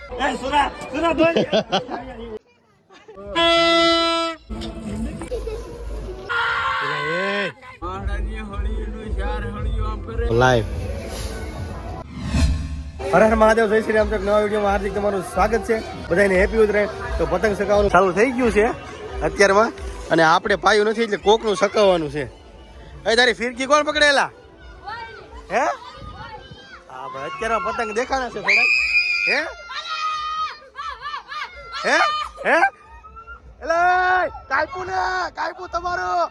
Live Har Har Mahadev, જય શ્રી રામ. નવા વિડીયોમાં હાર્દિક તમારું સ્વાગત છે. બધાને હેપી ઉતરાયણ. તો પતંગ સકાવવાનું ચાલુ થઈ ગયું છે અત્યારમાં, અને આપણે પાયું નથી એટલે કોકનું સકાવવાનું છે. એ તારી ફિરકી કોણ પકડેલા હે? હા ભાઈ, અત્યારે પતંગ દેખાણા છે થોડા. હે હે હે એલે કાઈપુ ને કાઈપુ તમારું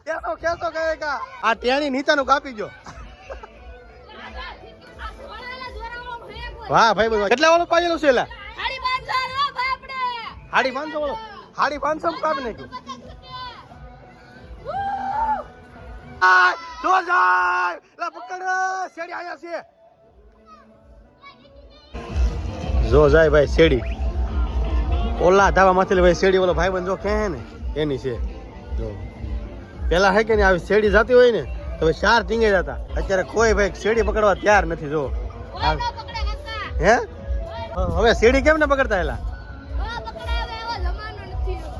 કેસો કેસો કહે કા આ ટેણી નીચાનું કાપી ગયો. વાહ ભાઈ ભાઈ, કેટલા વાળો પાયેલો છે એલા? 550 વાળો. 550 કાપી નાખ્યું. તો જાય લા પકડ, શેડી આયા છે. જો જાય ભાઈ શેડી, ઓલા ધાવા માંથી ભાઈ શેડી ઓલો ભાઈ બંધ જો કે ને એની છે. જો પેલા હે કે નહીં આવી શેડી જતી હોય ને તો ચાર ટીંગે જતા. અત્યારે કોઈ ભાઈ શેડી પકડવા તૈયાર નથી. જો હે હવે શેડી કેમ ને પકડતા એલા?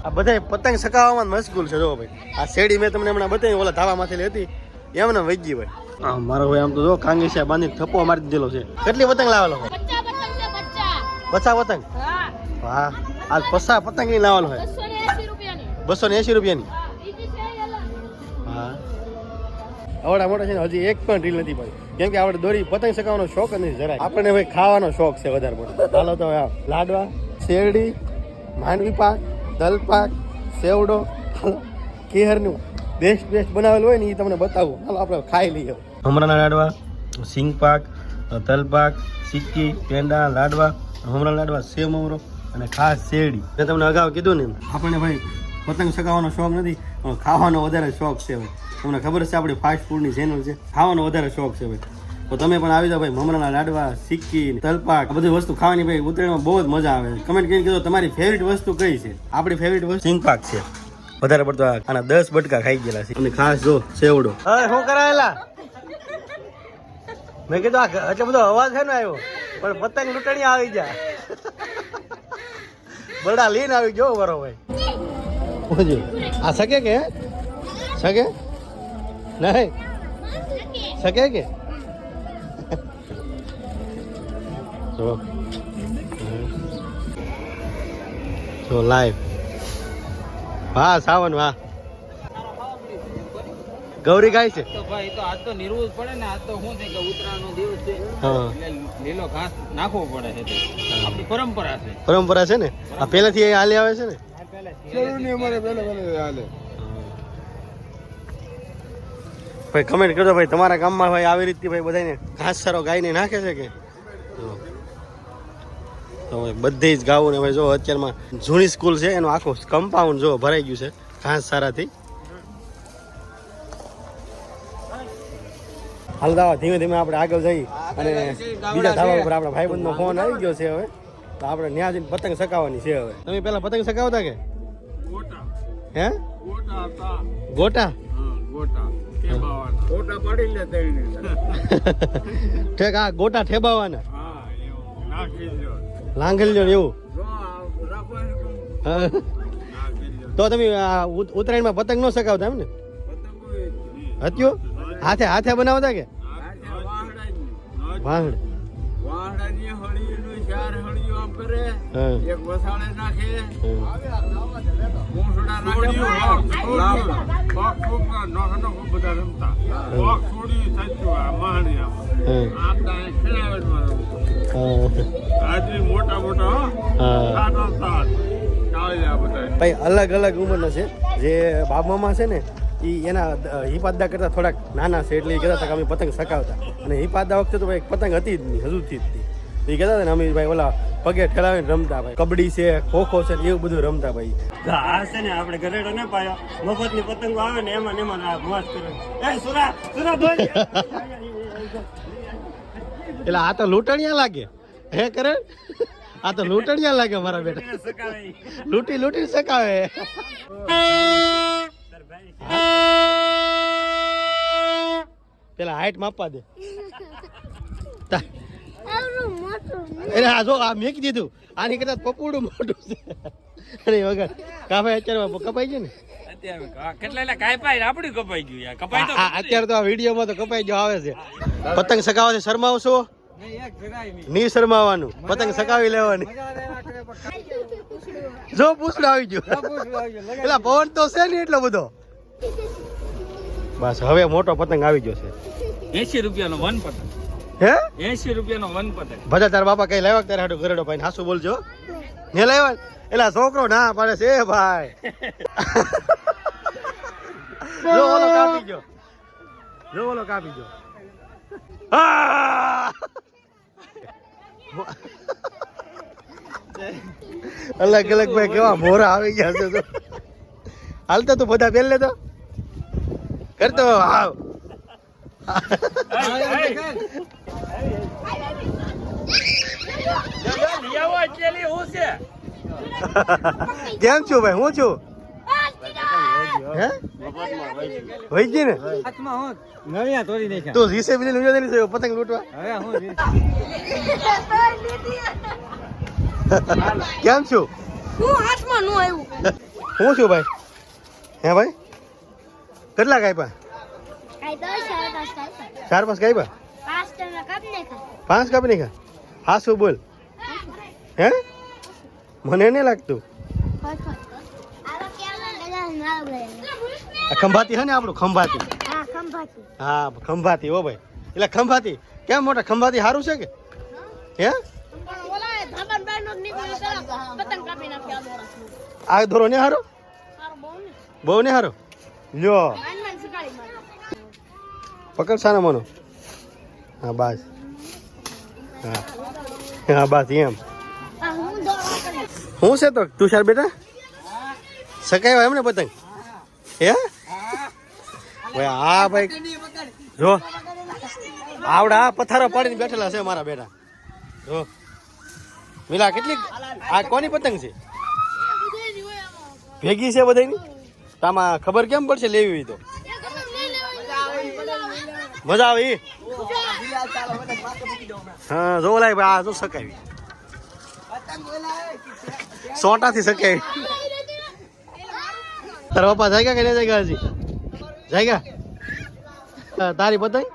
આ બધા પતંગ સકાવવામાં મશગુલ છે. જો ભાઈ આ શેડી મેં તમને હમણાં બતાવી, ઓલા ધાવા માંથી હતી એમને વહી ગઈ ભાઈ. હા મારો ભાઈ આમ તો જો કાંગીસિયા બાંધી થપ્પો મારી દીધેલો છે. કેટલી પતંગ લાવેલો ભાઈ? 50 પતંગ. વાહ, આ 50 પતંગ ની લાવેલો હોય. 280 રૂપિયાની. હા આવડા મોટા છે ને, હજી એક પણ રીલ નથી ભાઈ, કેમ કે આપણે દોરી પતંગ સકાવવાનો શોખ જ નથી જરાય. આપણને ભાઈ ખાવાનો શોખ છે વધારે મોટો. ચાલો તો લાડવા, શેરડી, માંડવી પાક, તલ પાક, સેવડો, કેહરનું બેસ્ટ બનાવેલું હોય ને એ તમને બતાવું. ચાલો આપણે ખાઈ લઈએ. મમરાના લાડવા, સિંગ પાક, તલ પાક, સિક્કી, પેંડા, લાડવા, મમરા લાડવા, સેવ મમરો અને ખાસ શેરડી. મેં તમને અગાઉ કીધું ને, આપણને ભાઈ પતંગ સકાવવાનો શોખ નથી પણ ખાવાનો વધારે શોખ છે ભાઈ. તમને ખબર છે આપણી ફાસ્ટ ફૂડની ચેનલ છે, ખાવાનો વધારે શોખ છે ભાઈ. તો તમે પણ આવી જાઓ ભાઈ. મમરાના લાડવા, સિક્કી, તલપાક, આ બધી વસ્તુ ખાવાની ભાઈ ઉત્તરાયણમાં બહુ જ મજા આવે. કમેન્ટ કરીને કીધું તમારી ફેવરિટ વસ્તુ કઈ છે? આપણી ફેવરિટ વસ્તુ સિંગ પાક છે. વધારે પડતો આના 10 બટકા ખાઈ ગયેલા છે. અને ખાસ જો સેવડો. હા શું કરાયેલા? મેં કીધું એટલો બધો અવાજ છે ને આવ્યો, પણ પતંગ લૂંટણી આવી જાય. બરડા લઈને આવી ગયો બરો ભાઈ. આ શકે કે શકે નહીં શકે કે જો લાઈવ. વાહ સાવન વાહ. ગૌરી ગાય છે તો ભાઈ તો આજ તો નિર્વોજ પડે ને. આજ તો શું છે કે ઉત્તરાયણનો દિવસ છે એટલે લીલો ઘાસ નાખવો પડે છે. આપણી પરંપરા છે. પરંપરા છે ને આ પહેલાથી હાલી આવે છે ને. ભાઈ કમેન્ટ કરજો ભાઈ, તમારા ગામમાં ભાઈ આવી રીતે ભાઈ બધાને ઘાસ સારો ગાયને નાખે છે કે? તો બધી જ ગાઉને ભાઈ જો અત્યારમાં જૂની સ્કૂલ છે એનું આખું કમ્પાઉન્ડ જો ભરાઈ ગયું છે ઘાસ સારાથી. હાલ દાવા ધીમે ધીમે આપણે આગળ જઈ અને બીજા ધાબા ઉપર આપણા ભાઈબંધનો ફોન આવી ગયો છે હવે, તો આપણે ત્યાં જઈને પતંગ સકાવવાની છે હવે. તમે પેલા પતંગ સકાવતા કે? હે ગોટા? ઠેક આ ગોટા ઠેબાવાના લાંગલ એવું. તો તમે ઉત્તરાયણમાં પતંગ ન સકાવતા એમ ને? હત્યો હાથે હાથે બનાવતા કે વાહડ? ભાઈ અલગ અલગ ઉંમરના છે. જે બાબામાં છે ને એના હિપાદા કરતા થોડાક નાના છે એટલે એ કહેતા હતા કે અમે પતંગ સકાવતા. અને હિપાદા વખતે તો ભાઈ પતંગ હતી જ નહીં, હજુથી જ હતી. એ કહેતા હતા ને અમે ભાઈ ઓલા પગે ઠેલાવીને રમતા ભાઈ. કબડ્ડી છે, ખોખો છે, એવું બધું રમતા ભાઈ. આ છે ને આપણે ઘરેડો ને પાયા મફતની પતંગો આવે ને એમાં મોજ કરે. એટલે આ તો લૂંટણિયા લાગે હે કરે? આ તો લૂંટણિયા લાગે મારા બેટા. લૂંટી લૂંટી સકાવે. પેલા હાઈટ માપવા દે. એટલે આ જો આ મેકી દીધું આની કદાચ પપુડું મોટું છે અરે વગર કાપાઈ અત્યારે કપાઈ ગયું ને અત્યારે તો આ વિડીયોમાં તો કપાઈ ગયો આવે છે પતંગ સગાવવાથી શરમાવશો નહીં શરમાવાનું પતંગ સગાવી લેવાની જો પૂછડું આવી ગયું એટલે પવન તો છે ને એટલો બધો બસ હવે મોટો પતંગ આવી ગયો છે 80 રૂપિયાનો વન પતંગ હે 80 રૂપિયાનો વન પતંગ ભજા તાર બાપા કઈ લાવ્યા તારે હાડું ગરડો ભાઈ હાસુ બોલજો ને લાવ્યા એલા છોકરો ના પાડે છે ભાઈ જો ઓલો કાપી ગયો અલગ અલગ ભાઈ કેવા મોરા આવી ગયા છે તો હાલતા તું બધા પહેલે તો કરતો આવ કેમ છું ભાઈ હું છું હે વૈજી ને તું રીસે બી લૂંટવા પતંગ લૂંટવા કેમ છું હું છું ભાઈ હે ભાઈ કેટલા કાપ્યા 4-5 કાપ્યા 5 કાપી નહીં હા શું બોલ હે મને નહીં લાગતું ખંભાતી હે ને આપણું ખંભાતી હા ખંભાતી હો ભાઈ એટલે ખંભાતી કેમ મોટા ખંભાતી સારું છે કે હે આ ધોરો ને હારો બહુ ને હારો લ્યો પકડ સાના મનો હા બસ હા બસ એમ હું છે તો તુષાર બેટા સકાય એમ ને પતંગ હે ભાઈ હા ભાઈ જો આવડા પથ્થારો પાડીને બેઠેલા છે મારા બેટા જો મિલા કેટલી આ કોની પતંગ છે ભેગી છે બધાની તામાં ખબર કેમ પડશે લેવી હોય તો મજા આવે હા જો લાય ભાઈ આ જો સકાવી સોટાથી સકાવી તારા પપ્પા જાય કે નહીં જાય હજી જાય તારી પતંગ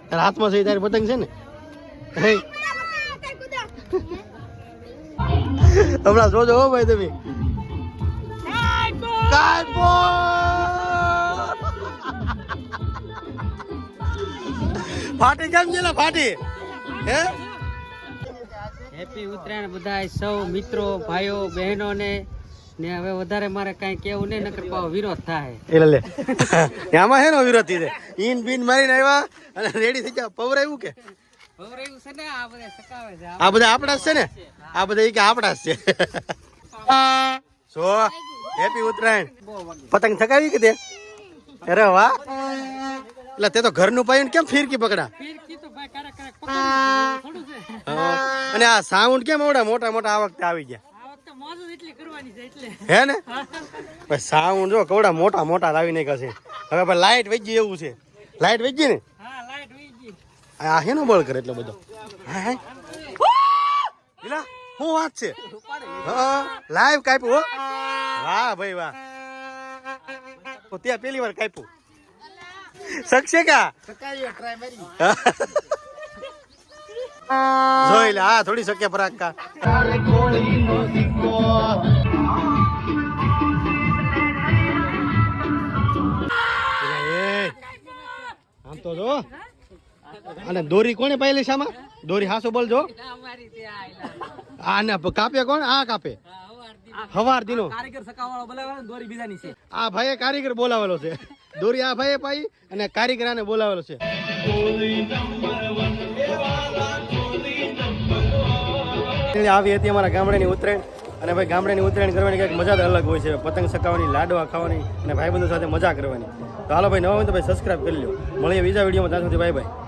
તારા હાથમાં છે તારી પતંગ છે ને હમણાં જોજો હો ભાઈ તમે ફાટી કેમ છે ફાટી હે હેપી ઉત્તરાયણ બધા સૌ મિત્રો ભાઈઓ બહેનો ને હવે વધારે મારે કઈ કેવું નહીં નકર પાવ વિરોધ થાય એટલે લે આમાં હે નો વિરોધ થી ઈન બીન મારીને આવ્યા અને રેડી થઈ ગયા પવરાયું કે પવરાયું છે ને આ બધા સકાવે છે આ બધા આપડા છે ને આ બધા કે આપડા છે સો હેપી ઉત્તરાયણ પતંગ થકાવી કે તે અરે વાહ એટલે તે તો ઘરનું પાયું કેમ ફીરકી પકડા અને આ સાઉન્ડ કેમ આવડા મોટા મોટા આ વખતે આવી ગયા હે ને ભાઈ સાઉન્ડ જો કવડા મોટા મોટા લાવી નાખ્યા છે હવે ભાઈ લાઈટ વહી ગઈ એવું છે લાઈટ વહી ગઈ ને આ હેનો બળ કરે એટલો બધો શું વાત છે લાઈવ કાપ્યું હો વાહ ભાઈ વાહ તો ત્યાં પેલી વાર કાપ્યું શકશે કા જોઈ લે હા થોડી શક્ય પરાક્કા આમ તો જો અને દોરી કોને પાયેલી છે આમાં દોરી હાસો બોલજો આને કાપે કોણ આ કાપે હવાર દીનો કારીગર સકાવાળો બોલાવેલો દોરી બીજાની છે આ ભાઈએ કારીગર બોલાવેલો છે દોરી આ ભાઈએ પાઈ અને કારીગર આને બોલાવેલો છે આવી હતી અમારા ગામડાની ઉત્તરાયણ અને ભાઈ ગામડાની ઉત્તરાયણ કરવાની કંઈક મજા જ અલગ હોય છે પતંગ સકાવવાની લાડવા ખાવાની અને ભાઈબંધો સાથે મજા કરવાની તો હાલો ભાઈ નવા હોય તો ભાઈ સબસ્ક્રાઈબ કરી લો મળીએ બીજા વિડીયોમાં ત્યાં સુધી બાય બાય